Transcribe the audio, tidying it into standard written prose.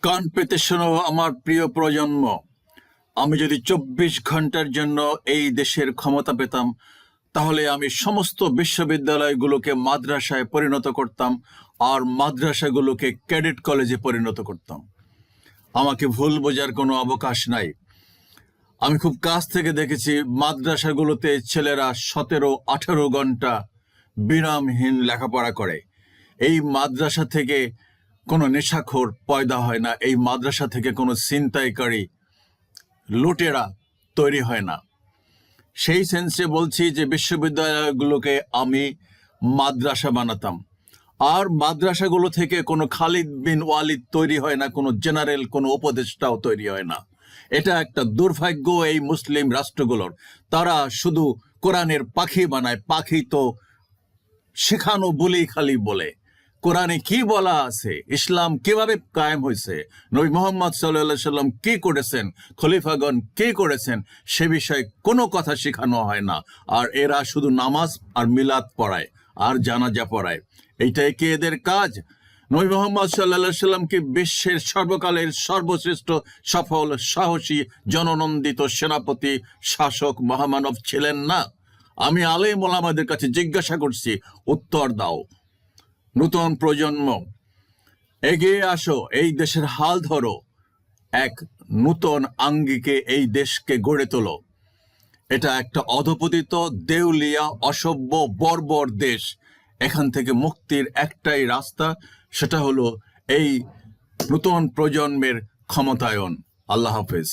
কান পেতে শোনো আমার প্রিয় প্রজন্ম। আমি যদি 24 ঘন্টার জন্য এই দেশের ক্ষমতা পেতাম, তাহলে আমি সমস্ত বিশ্ববিদ্যালয়গুলোকে মাদ্রাসায় পরিণত করতাম, আর মাদ্রাসাগুলোকে ক্যাডেট কলেজে পরিণত করতাম। আমাকে ভুল বোঝার কোনো অবকাশ নাই। আমি খুব কাছ থেকে দেখেছি মাদ্রাসাগুলোতে ছেলেরা 17-18 ঘন্টা বিরামহীন লেখাপড়া করে। এই মাদ্রাসা থেকে কোনো নেশাখোর পয়দা হয় না, এই মাদ্রাসা থেকে কোনো ছিনতাইকারী লুটেরা তৈরি হয় না। সেই সেন্সে বলছি যে বিশ্ববিদ্যালয়গুলোকে আমি মাদ্রাসা বানাতাম, আর মাদ্রাসাগুলো থেকে কোনো খালিদ বিন ওয়ালিদ তৈরি হয় না, কোনো জেনারেল, কোনো উপদেষ্টাও তৈরি হয় না। এটা একটা দুর্ভাগ্য এই মুসলিম রাষ্ট্রগুলোর। তারা শুধু কোরআনের পাখি বানায়। পাখি তো শেখানো বলেই খালি বলে। কোরআনে কি বলা আছে, ইসলাম কিভাবে কায়েম হয়েছে, নবী মুহাম্মদ সাল্লাল্লাহু আলাইহি সাল্লাম কি করেছেন, খলিফাগণ কি করেছেন, সে বিষয়ে কোনো কথা শেখানো হয় না। আর এরা শুধু নামাজ আর মিলাদ পড়ায় আর জানাজা পড়ায়। এইটাই কি এদের কাজ? নবী মুহাম্মদ সাল্লাল্লাহু আলাইহি সাল্লাম কি বিশ্বের সর্বকালের সর্বশ্রেষ্ঠ সফল সাহসী জননন্দিত সেনাপতি শাসক মহামানব ছিলেন না? আমি আলেম ওলামাদের কাছে জিজ্ঞাসা করছি, উত্তর দাও। নতুন প্রজন্ম, এগিয়ে আসো, এই দেশের হাল ধরো, এক নূতন আঙ্গিকে এই দেশকে গড়ে তোলো। এটা একটা অধপতিত, দেউলিয়া, অসভ্য, বর্বর দেশ। এখান থেকে মুক্তির একটাই রাস্তা, সেটা হলো এই নতুন প্রজন্মের ক্ষমতায়ন। আল্লাহ হাফেজ।